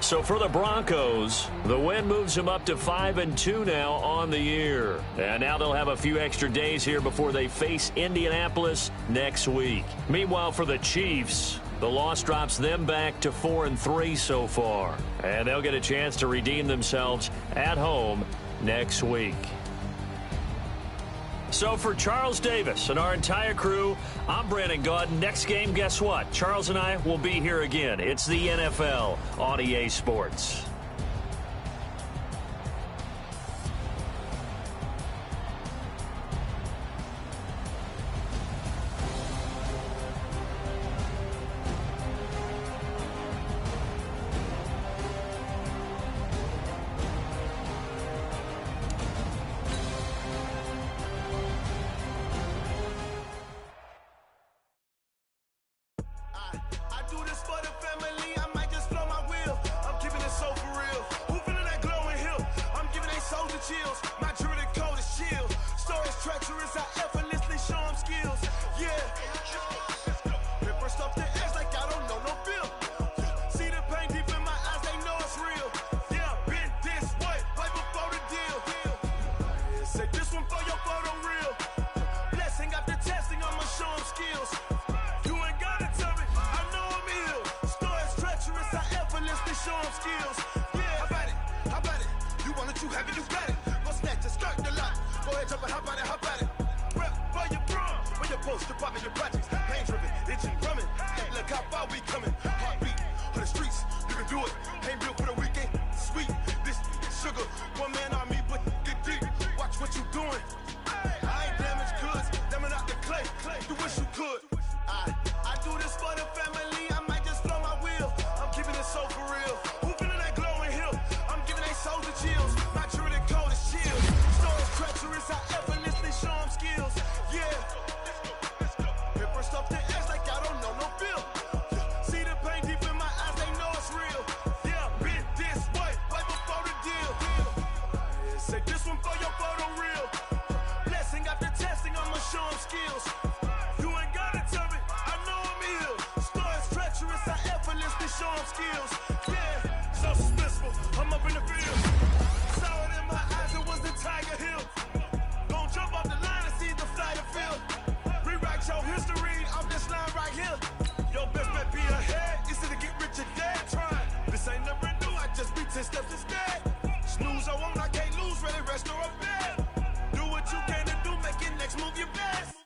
So for the Broncos, the win moves them up to 5-2 now on the year. And now they'll have a few extra days here before they face Indianapolis next week. Meanwhile, for the Chiefs, the loss drops them back to 4-3 so far. And they'll get a chance to redeem themselves at home next week. So for Charles Davis and our entire crew, I'm Brandon Gaudin. Next game, guess what? Charles and I will be here again. It's the NFL on EA Sports. You want it, you have it, you got it. Go snatch it, skirt the lot. Go ahead, jump it, hop on it, hop at it. skills. Yeah, so suspenseful. I'm up in the field. Saw it in my eyes, it was the Tiger Hill. Don't jump off the line and see the flight of field. Rewrite your history off this line right here. Your best bet be ahead, instead of get rich or dead trying. This ain't never new, I just be 10 steps instead. Snooze, I won't, I can't lose, really rest or a bed. Do what you can to do, make it next move your best.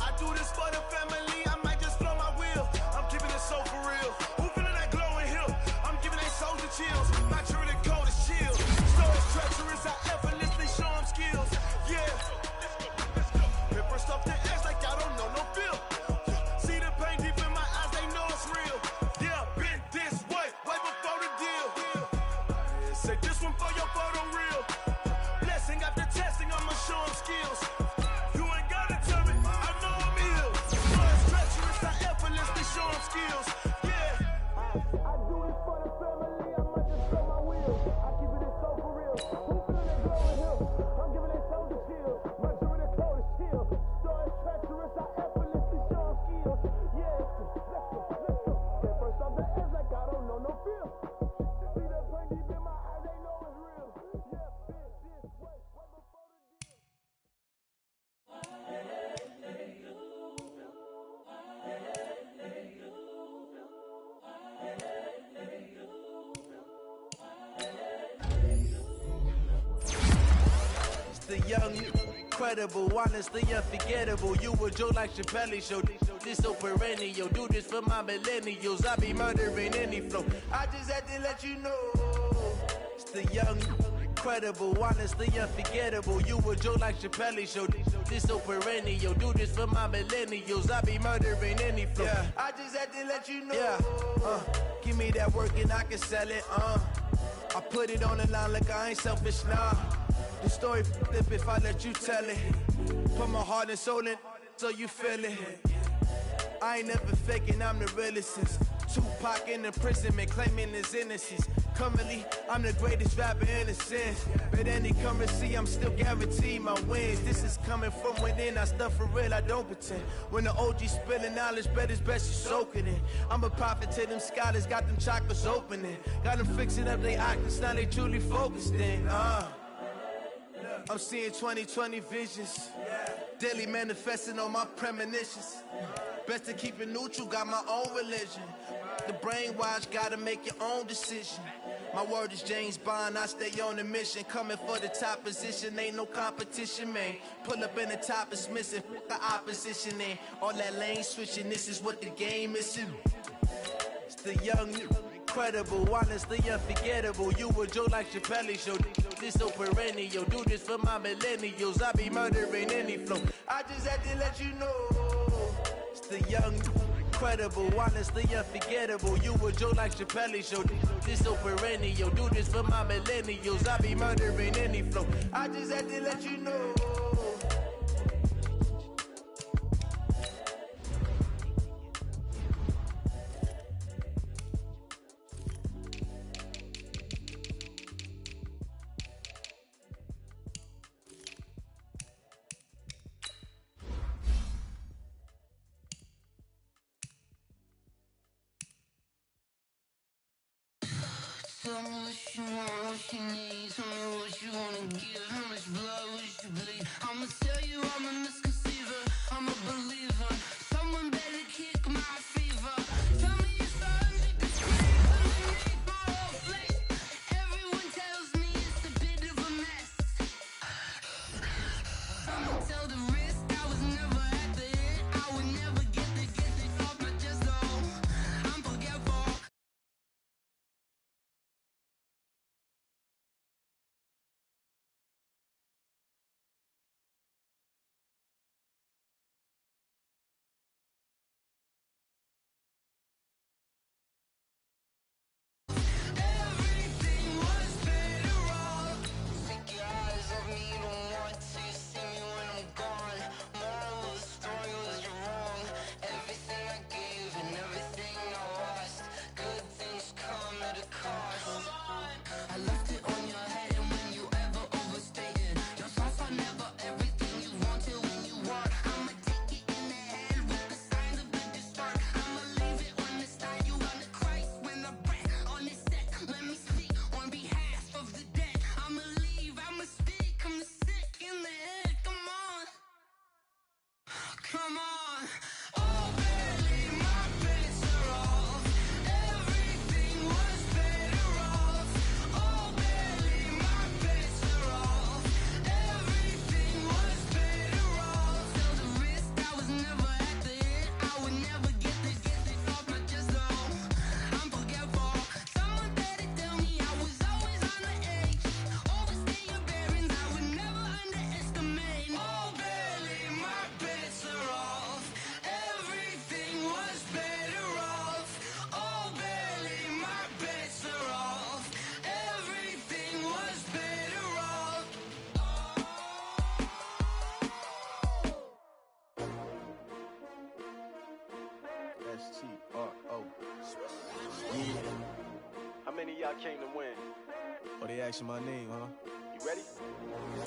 I do this for the family, I might just flow my wheel. I'm keeping it so for real. Who feeling that glowing hill? I'm giving they souls the chills. My journey cold is chill. Stories treacherous, I effortlessly show them skills. Yeah. Paper stuff the edge like I don't know no feel. See the pain deep in my eyes, they know it's real. Yeah, been this way before the deal. Say this one for your photo reel. Blessing after testing, I'ma show them skills. You ain't gotta tell me, I know I'm ill. Stories treacherous, I effortlessly show them skills. Yeah. I do this for the family, I might just blow my wheel. I keep it so for real. Who feeling that glowing hill? I'm giving they souls the chills. My journey cold is chill. Stories treacherous, I effortlessly show them skills. Yeah, let's go. Get first off the edge like I don't know no feel. See that pain deep in my eyes, they know it's real. Yeah, been this way before the deal. It's the young, incredible, honestly unforgettable. You a Joe like Chappelle show. This so perennial. Do this for my millennials. I be murdering any flow. I just had to let you know. It's the young, incredible, honestly unforgettable. You a Joe like Chappelle show. This so perennial. Do this for my millennials. I be murdering any flow. Yeah. I just had to let you know. Yeah. Give me that work and I can sell it. I put it on the line like I ain't selfish, nah. The story flip if I let you tell it. Put my heart and soul in so you feel it. I ain't never faking, I'm the realest since Tupac in imprisonment, claiming his innocence. Currently, I'm the greatest rapper in a sense. But any currency, I'm still guaranteed my wins. This is coming from within, I stuff for real, I don't pretend. When the OG spilling knowledge, bet it's best you soak it in. I'm a prophet to them scholars, got them chakras opening. Got them fixing up their octaves, now they truly focused in. I'm seeing 2020 visions. Daily manifesting on my premonitions. Best to keep it neutral, got my own religion. The brainwash, gotta make your own decision. My word is James Bond, I stay on the mission. Coming for the top position, ain't no competition, man. Pull up in the top is missing, the opposition in. All that lane switching, this is what the game is. It's the young, incredible, honestly unforgettable. You a Joe like Chappelle show. This so perennial. Do this for my millennials. I be murdering any flow. I just had to let you know. It's the young, incredible, honestly unforgettable. You a Joe like Chappelle show. This so perennial. Do this for my millennials. I be murdering any flow. I just had to let you know. Tell me what you want, what you need. Tell me what you wanna give. How much blood would you bleed? I'ma tell you I'm a misconceiver. I'm a believer. Someone better kick my fever. Tell me it's 100% underneath my whole flesh. Everyone tells me it's a bit of a mess. I'ma tell the risk I was never at the end. I would never get it off my chest though. I'm forgetful. S-T-R-O. Yeah. How many of y'all came to win? Oh, they asking my name, huh? You ready?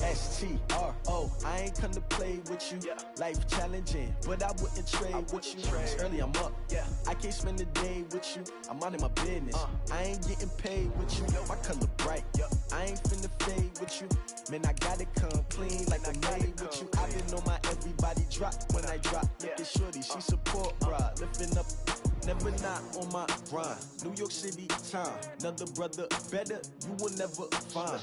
S-T-R-O. I ain't come to play with you. Yeah. Life challenging, but I wouldn't trade with you. It's early, I'm up. Yeah. I can't spend the day with you. I'm minding my business. I ain't getting paid with you. My color bright. I ain't finna fade with you. Man, I gotta come clean like I'm made with you. I didn't know my everybody drop when I drop. Look at shorty, she support ride. Lifting up, never not on my grind. New York City time. Another brother better, you will never find.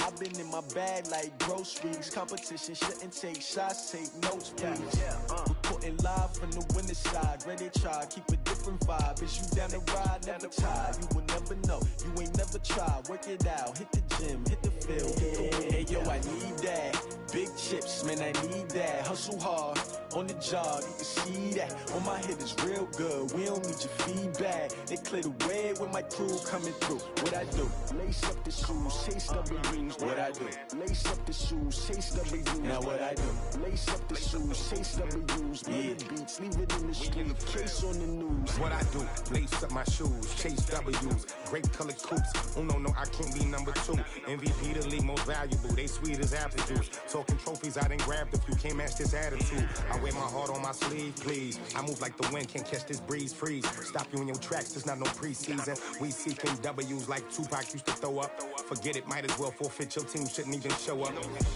I've been in my bag like groceries. Competition shouldn't take shots, take notes, please. Reporting live from the winning side. Ready to try, keep a different vibe. Is you down the ride, never tired. You will never know, you ain't never tried. Work it out, hit the gym, hit the field, hit the win. Hey yo, I need that. Big chips, man, I need that. Hustle hard, on the job, you can see that. On my head is real good, we don't need your feedback. They clear the way with my crew coming through. What I do? Lace up the shoes, chase W's. What I do? Lace up the shoes, chase W's. Now what I do? Lace up the shoes, chase W's. Yeah. Beats, leave it in the street, case on the news. What I do? Lace up my shoes, chase W's. Great colored coops. Oh no, I can't be number 2. MVP the league most valuable. They sweet as apple juice. Talking trophies, I done grabbed a few. Can't match this attitude. I wear my heart on my sleeve, please. I move like the wind, can't catch this breeze, freeze. Stop you in your tracks, there's not no preseason. We seeking W's like Tupac used to throw up. Forget it, might as well forfeit. Your team shouldn't even show up.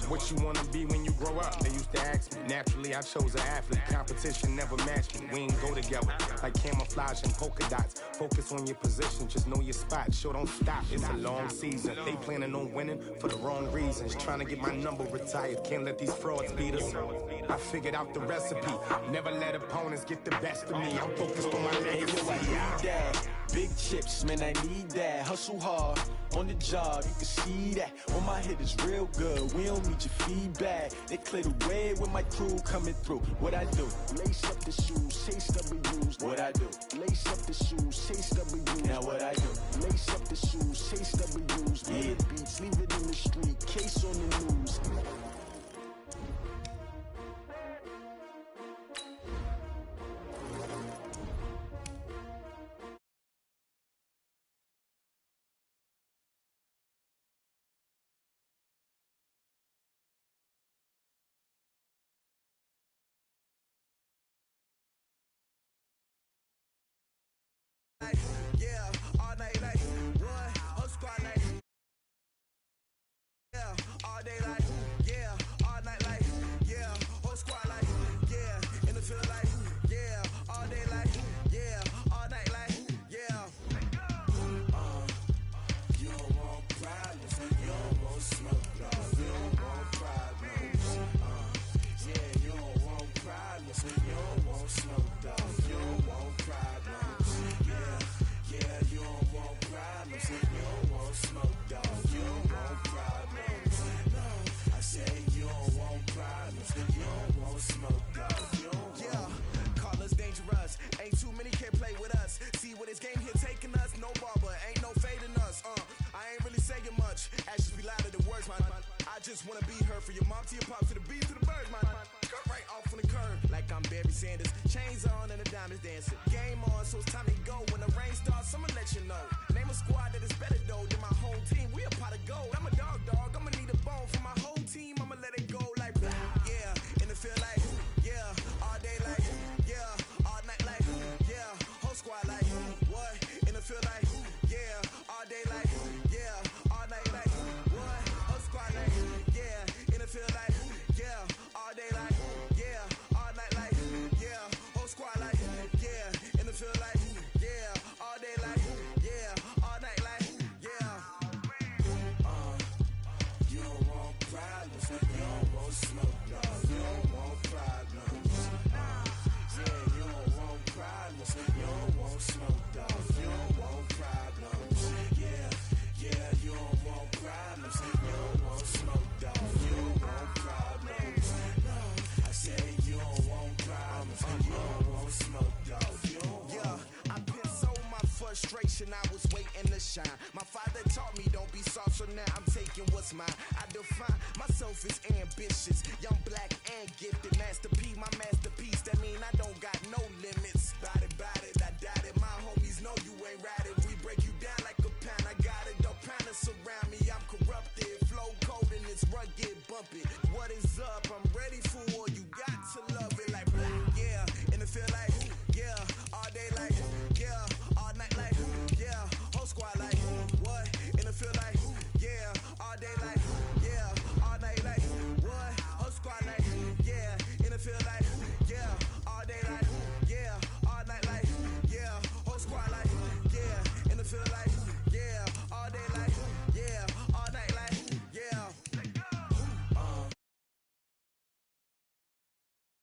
What you wanna be when you grow up? They used to ask me. Naturally, I chose an athlete. Competition never matched me. We ain't go together like camouflage and polka dots. Focus on your position, just know your spot. Sure, don't stop. It's a long season. They planning on winning for the wrong reasons. Trying to get my number retired. Can't let these frauds beat us. I figured out the recipe. Never let opponents get the best of me. I'm focused on my legacy. I need that. Big chips, man, I need that. Hustle hard, on the job, you can see that. On my head is real good, we don't need your feedback. They clear the way with my crew coming through. What I do? Lace up the shoes, chase W's. What I do? Lace up the shoes, chase W's. Now what I do? Lace up the shoes, chase W's. Yeah. Beats, leave it in the street, case on the news. Yeah, all night like what? Whole squad like yeah, all day like yeah, all night like yeah, whole squad like yeah, in the field like yeah, all day like yeah, all night like yeah. You don't want problems, you don't want smoke, dog. You don't want problems. Yeah, you don't want problems, you don't want smoke, dog. You don't want problems. Yeah, you don't want problems. You don't want smoke, dog. You don't want problems. No, I say you don't want problems. You don't want smoke, dog. You don't want. Call us dangerous. Ain't too many can play with us. See what this game here taking us. No barber, ain't no fading us. I ain't really saying much. Actions be louder than words, man. I just wanna be heard. For your mom to your pop to the beat to the birds, man. Cut right off on the curb like I'm Barry Sanders. Chains on and the diamonds dancing. Game on, so it's time to go. When the rain starts, I'ma let you know. Name a squad that is better though than my home team. We a pot of gold. I'm a dog. I'ma need a bone for my whole team. I'ma let it go like yeah. In the field like yeah. All day like yeah. All night like yeah. Whole squad like what? In the field like yeah. All day like yeah. All night like what? Whole squad like yeah. In the field like yeah. All day like yeah. All night like yeah. Whole squad like yeah. In the field like yeah. All day like yeah. All night like yeah. You don't want problems. You don't want smoke, dog. You don't want problems. Yeah, you don't want problems. You don't want smoke, dog. You don't want problems. Yeah, you don't want problems. You don't want smoke, dog. You don't want problems. No, I say you don't want problems. You don't want smoke, dog. You don't want. I been so my frustration. I was waiting to shine. My father taught me don't be soft, so now I'm taking what's mine. I define myself as ambitious, young, black, and gifted. Master P, my masterpiece. That mean I don't got no